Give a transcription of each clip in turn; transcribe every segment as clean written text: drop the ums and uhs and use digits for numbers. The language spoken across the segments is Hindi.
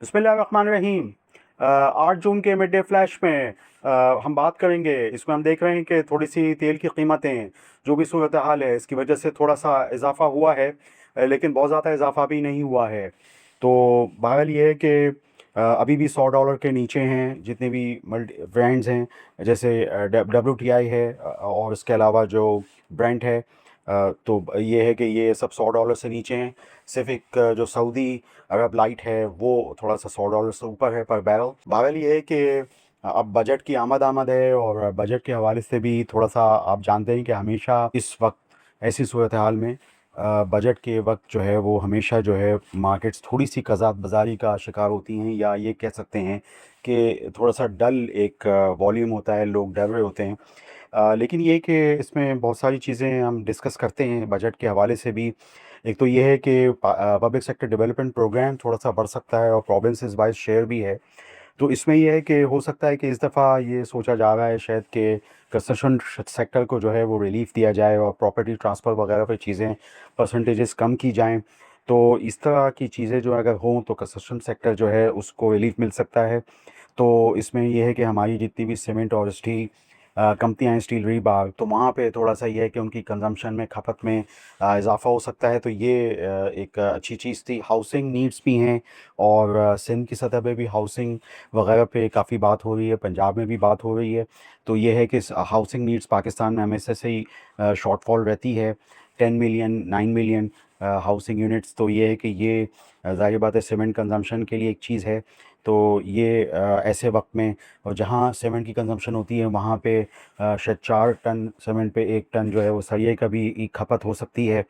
बिस्मिल्लाहिर्रहमानिर्रहीम। 8 जून के मिड डे फ्लैश में हम बात करेंगे। इसमें हम देख रहे हैं कि थोड़ी सी तेल की कीमतें, जो भी सूरत हाल है, इसकी वजह से थोड़ा सा इजाफा हुआ है, लेकिन बहुत ज़्यादा इजाफा भी नहीं हुआ है। तो बहरहाल ये है कि अभी भी $100 के नीचे हैं जितने भी मल्टी ब्रांड्स हैं, जैसे WTI है, और इसके अलावा जो ब्रेंट है। तो ये है कि ये सब $100 से नीचे हैं। सिर्फ एक जो सऊदी अरब लाइट है वो थोड़ा सा $100 से ऊपर है पर बैरल। बहरहाल ये है कि अब बजट की आमद है, और बजट के हवाले से भी थोड़ा सा आप जानते हैं कि हमेशा इस वक्त ऐसी सूरत हाल में बजट के वक्त जो है वो हमेशा जो है मार्केट्स थोड़ी सी कज़ात बाज़ारी का शिकार होती हैं, या ये कह सकते हैं कि थोड़ा सा डल एक वॉल्यूम होता है, लोग डर रहे होते हैं। लेकिन ये कि इसमें बहुत सारी चीज़ें हम डिस्कस करते हैं बजट के हवाले से भी। एक तो ये है कि पब्लिक सेक्टर डेवलपमेंट प्रोग्राम थोड़ा सा बढ़ सकता है, और प्रोविंसेस वाइज शेयर भी है। तो इसमें ये है कि हो सकता है कि इस दफ़ा ये सोचा जा रहा है शायद कि कंस्ट्रक्शन सेक्टर को जो है वो रिलीफ दिया जाए, और प्रॉपर्टी ट्रांसफ़र वगैरह पे चीज़ें परसेंटेजेस कम की जाएं। तो इस तरह की चीज़ें जो अगर हों तो कंस्ट्रक्शन सेक्टर जो है उसको रिलीफ मिल सकता है। तो इसमें ये है कि हमारी जितनी भी सीमेंट और स्टील कंपनियाँ हैं, स्टील रीबार, तो वहाँ पे थोड़ा सा ये है कि उनकी कंजम्पशन में, खपत में इजाफ़ा हो सकता है। तो ये एक अच्छी चीज़ थी। हाउसिंग नीड्स भी हैं, और सिंध की सतह पे भी हाउसिंग वगैरह पे काफ़ी बात हो रही है, पंजाब में भी बात हो रही है। तो ये है कि हाउसिंग नीड्स पाकिस्तान में हमेशा से ही शॉर्टफॉल रहती है। 10 मिलियन 9 मिलियन हाउसिंग यूनिट्स। तो ये है कि ये ज़ाहिर बात है सीमेंट कंजम्पशन के लिए एक चीज़ है। तो ये ऐसे वक्त में, और जहाँ सीमेंट की कंजम्पशन होती है वहाँ पे शायद 4 टन सीमेंट पे 1 टन जो है वो सरिये का भी खपत हो सकती है।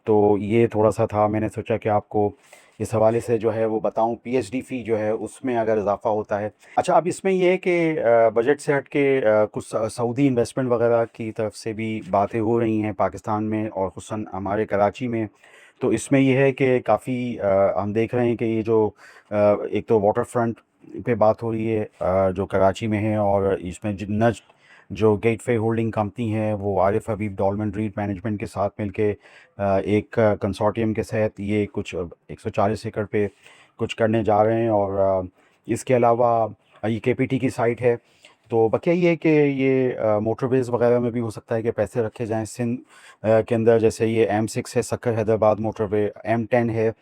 तो ये थोड़ा सा था, मैंने सोचा कि आपको इस हवाले से जो है वो बताऊं। PhD फ़ी जो है उसमें अगर इजाफा होता है। अच्छा, अब इसमें ये है कि बजट से हट के कुछ सऊदी इन्वेस्टमेंट वगैरह की तरफ से भी बातें हो रही हैं पाकिस्तान में, और खुसूसन हमारे कराची में। तो इसमें ये है कि काफ़ी हम देख रहे हैं कि ये जो एक तो वाटर फ्रंट पे बात हो रही है जो कराची में है, और इसमें नज जो गेटवे होल्डिंग कंपनी है वो आरिफ हबीब डॉलमेंट रीट मैनेजमेंट के साथ मिलके एक कंसोर्टियम के तहत ये कुछ 140 एकड़ पे कुछ करने जा रहे हैं। और इसके अलावा ये KPT की साइट है। तो बकिया ये है कि ये मोटरवेज़ वगैरह में भी हो सकता है कि पैसे रखे जाएं सिंध के अंदर। जैसे ये M6 है, सक्कर हैदराबाद मोटरवे, M10 है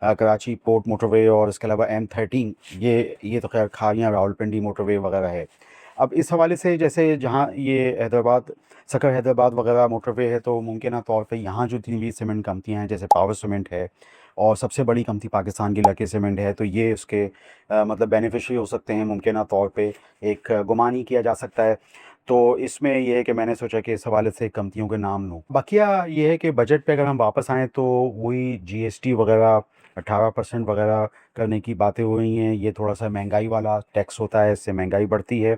कराची पोर्ट मोटरवे, और इसके अलावा M13, ये तो खैर खारियाँ रावलपिंडी मोटरवे वगैरह है। अब इस हवाले से जैसे जहाँ ये हैदराबाद, सक्कर हैदराबाद वगैरह मोटरवे है, तो मुमकिन तौर पे यहाँ जो जितनी भी सीमेंट कंपनियाँ हैं, जैसे पावर सीमेंट है, और सबसे बड़ी कंपनी पाकिस्तान की लकी सीमेंट है, तो ये उसके मतलब बेनिफिशियरी हो सकते हैं मुमकिन तौर पे। एक गुमान ही किया जा सकता है। तो इसमें ये है कि मैंने सोचा कि इस हवाले से कंपनियों के नाम लूँ। बकिया ये है कि बजट पे अगर हम वापस आएँ तो वही GST वगैरह 18% वगैरह करने की बातें हो रही हैं। ये थोड़ा सा महंगाई वाला टैक्स होता है, इससे महंगाई बढ़ती है।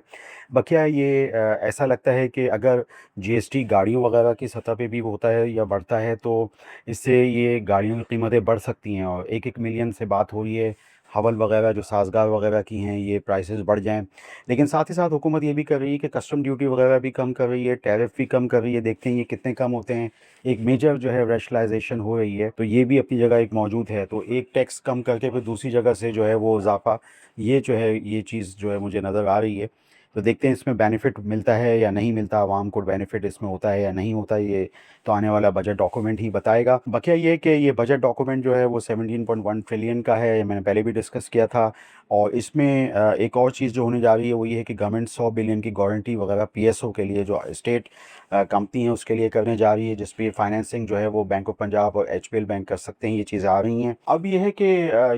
बकिया ये ऐसा लगता है कि अगर GST गाड़ियों वगैरह की सतह पे भी होता है या बढ़ता है, तो इससे ये गाड़ियों की कीमतें बढ़ सकती हैं, और 1-1 मिलियन से बात हो रही है। हवल वगैरह जो साजगार वगैरह की हैं, ये प्राइसेस बढ़ जाएं। लेकिन साथ ही साथ हुकूमत ये भी कर रही है कि कस्टम ड्यूटी वगैरह भी कम कर रही है, टैरिफ भी कम कर रही है। देखते हैं ये कितने कम होते हैं। एक मेजर जो है रैशनलाइजेशन हो रही है, तो ये भी अपनी जगह एक मौजूद है। तो एक टैक्स कम करके फिर दूसरी जगह से जो है वो इजाफा, ये जो है ये चीज़ जो है मुझे नज़र आ रही है। तो देखते हैं इसमें बेनिफिट मिलता है या नहीं मिलता, आवाम को बेनिफिट इसमें होता है या नहीं होता, ये तो आने वाला बजट डॉक्यूमेंट ही बताएगा। बकिया ये कि ये बजट डॉक्यूमेंट जो है वो 17.1 ट्रिलियन का है, ये मैंने पहले भी डिस्कस किया था। और इसमें एक और चीज़ जो होने जा रही है वो ये है कि गवर्नमेंट 100 बिलियन की गारंटी वगैरह PSO के लिए, जो स्टेट कंपनी है उसके लिए करने जा रही है, जिस पे फाइनेंसिंग जो है वो बैंक ऑफ पंजाब और HPL बैंक कर सकते हैं। ये चीज़ें आ रही हैं। अब ये है कि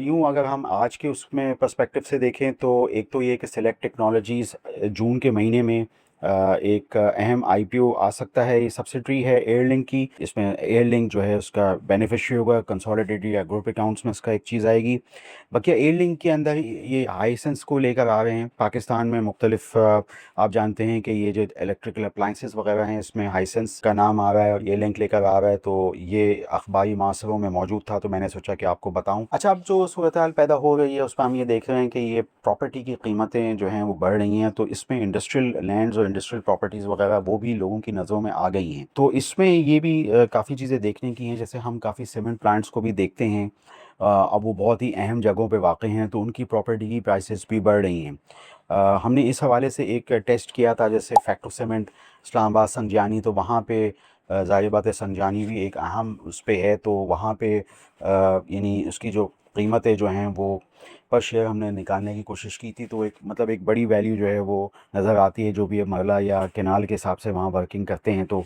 यूँ अगर हम आज के उसमें पर्सपेक्टिव से देखें, तो एक तो ये कि सिलेक्ट टेक्नोलॉजीज़ जून के महीने में एक अहम IPO आ सकता है। ये सब्सिडरी है एयरलिंक की। इसमें एयरलिंक जो है उसका बेनिफिशियरी होगा, कंसोलिडेटेड या ग्रुप अकाउंट्स में इसका एक चीज़ आएगी। बाकी एयरलिंक के अंदर ये हाइसेंस को लेकर आ रहे हैं पाकिस्तान में मुख्तलिफ। आप जानते हैं कि ये जो इलेक्ट्रिकल अप्लाइंसेस वगैरह हैं इसमें हाइसेंस का नाम आ रहा है, और एयरलिंक लेकर आ रहा है। तो ये अखबारी मासरों में मौजूद था, तो मैंने सोचा कि आपको बताऊं। अच्छा, अब जो सूरत हाल पैदा हो रही है उस पर हम ये देख रहे हैं कि ये प्रॉपर्टी की कीमतें जो हैं वो बढ़ रही हैं। तो इसमें इंडस्ट्रियल लैंड्स और इंडस्ट्रियल प्रॉपर्टीज़ वगैरह वो भी लोगों की नज़रों में आ गई हैं। तो इसमें ये भी काफ़ी चीज़ें देखने की हैं। जैसे हम काफ़ी सीमेंट प्लांट्स को भी देखते हैं, अब वो बहुत ही अहम जगहों पे वाक़ई हैं, तो उनकी प्रॉपर्टी की प्राइसेस भी बढ़ रही हैं। हमने इस हवाले से एक टेस्ट किया था, जैसे फैक्टो सीमेंट इस्लामाबाद संजानी, तो वहाँ पे ज़ाहिर बात है संजानी भी एक अहम उस पे है, तो वहाँ पे यानी उसकी जो कीमतें जो हैं वो पर शेयर हमने निकालने की कोशिश की थी, तो एक मतलब एक बड़ी वैल्यू जो है वो नज़र आती है, जो भी मरला या केनाल के हिसाब से वहाँ वर्किंग करते हैं। तो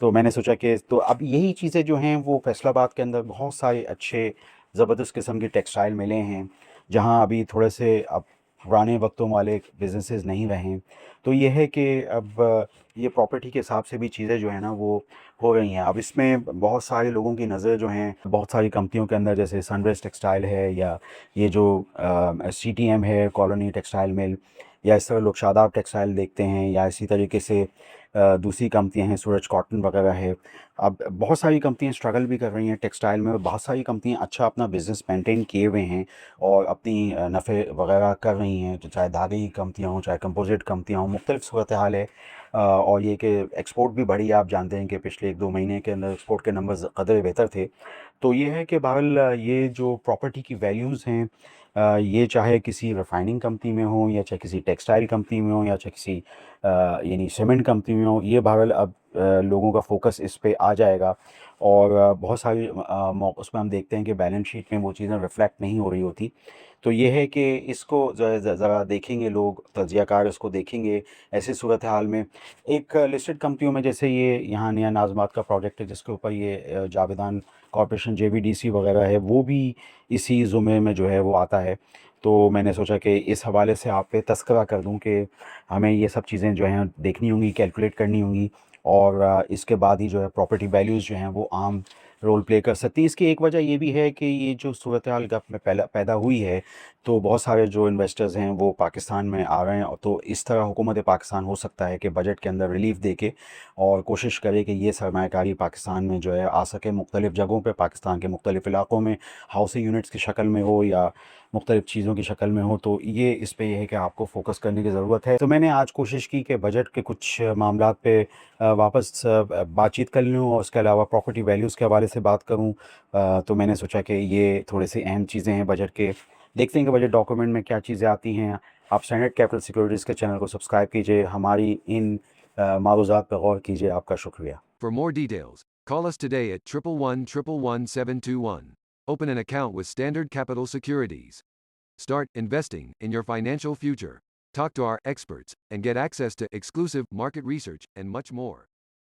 मैंने सोचा कि तो अब यही चीज़ें जो हैं वो फैसलाबाद के अंदर बहुत सारे अच्छे ज़बरदस्त किस्म के टेक्सटाइल मिले हैं, जहाँ अभी थोड़े से अब पुराने वक्तों वाले बिजनेसेस नहीं रहे हैं। तो ये है कि अब ये प्रॉपर्टी के हिसाब से भी चीज़ें जो है ना वो हो रही हैं। अब इसमें बहुत सारे लोगों की नज़र जो हैं बहुत सारी कंपनियों के अंदर, जैसे सनराइज टेक्सटाइल है, या ये जो CTM है, कॉलोनी टेक्सटाइल मिल, या इस तरह लोग शादाब टेक्सटाइल देखते हैं, या इसी तरीके से दूसरी कंपनियां हैं, सूरज कॉटन वगैरह है। अब बहुत सारी कंपनियां स्ट्रगल भी कर रही हैं टेक्सटाइल में, और बहुत सारी कंपनियां अच्छा अपना बिजनेस मेंटेन किए हुए हैं और अपनी नफ़े वगैरह कर रही हैं, तो चाहे धागे की कंपनियां हों, चाहे कंपोजिट कंपनियां हों, मुख्तलिफ सूरत हाल है। और ये कि एक्सपोर्ट भी बढ़ी है, आप जानते हैं कि पिछले 1-2 महीने के अंदर एक्सपोर्ट के नंबर्स कदर बेहतर थे। तो ये है कि बहरहाल ये जो प्रॉपर्टी की वैल्यूज़ हैं, ये चाहे किसी रिफाइनिंग कंपनी में हो, या चाहे किसी टेक्सटाइल कंपनी में हो, या चाहे किसी यानी सीमेंट कंपनी में हो, ये बहरहाल अब लोगों का फोकस इस पे आ जाएगा। और बहुत सारी उसमें हम देखते हैं कि बैलेंस शीट में वो चीज़ें रिफ्लेक्ट नहीं हो रही होती। तो ये है कि इसको ज़रा देखेंगे लोग, तज्ज़ियाकार इसको देखेंगे ऐसी सूरत हाल में। एक लिस्टेड कंपनियों में, जैसे ये यहाँ नया नाज़मात का प्रोजेक्ट है, जिसके ऊपर ये जावेदान कॉरपोरेशन JVDC वगैरह है, वो भी इसी ज़ुमरे में जो है वो आता है। तो मैंने सोचा कि इस हवाले से आप पे तज़किरा कर दूं कि हमें ये सब चीज़ें जो हैं देखनी होंगी, कैलकुलेट करनी होंगी, और इसके बाद ही जो है प्रॉपर्टी वैल्यूज़ जो हैं वो आम रोल प्ले कर सकती है। इसकी एक वजह ये भी है कि ये जो सूरत हाल गल्फ़ में पैदा हुई है, तो बहुत सारे जो इन्वेस्टर्स हैं वो पाकिस्तान में आ रहे हैं, और तो इस तरह हुकूमत पाकिस्तान हो सकता है कि बजट के अंदर रिलीफ दे के और कोशिश करे कि ये सरमायाकारी पाकिस्तान में जो है आ सके, मुख्तलिफ़ जगहों पे पाकिस्तान के मुख्तलिफ़ इलाक़ों में, हाउसिंग यूनिट्स की शक्ल में हो या मुख्तलिफ़ चीज़ों की शक्ल में हो। तो ये इस पे ये है कि आपको फ़ोकस करने की ज़रूरत है। तो मैंने आज कोशिश की कि बजट के कुछ मामलात पे वापस बातचीत कर लूँ, और उसके अलावा प्रॉपर्टी वैल्यूज़ के हवाले से बात करूँ। तो मैंने सोचा कि ये थोड़ी सी अहम चीज़ें हैं बजट के। देखते हैं कि बजट डॉक्यूमेंट में क्या चीज़ें आती हैं। आप स्टैंडर्ड कैपिटल सिक्योरिटीज़ के चैनल को सब्सक्राइब कीजिए, हमारी इन मारूज़ात पर गौर कीजिए। आपका शुक्रिया। For more details, call us today at 111-111-721. Open an account with Standard Capital Securities. Start investing in your financial future. Talk to our experts and get access to exclusive market research and much more.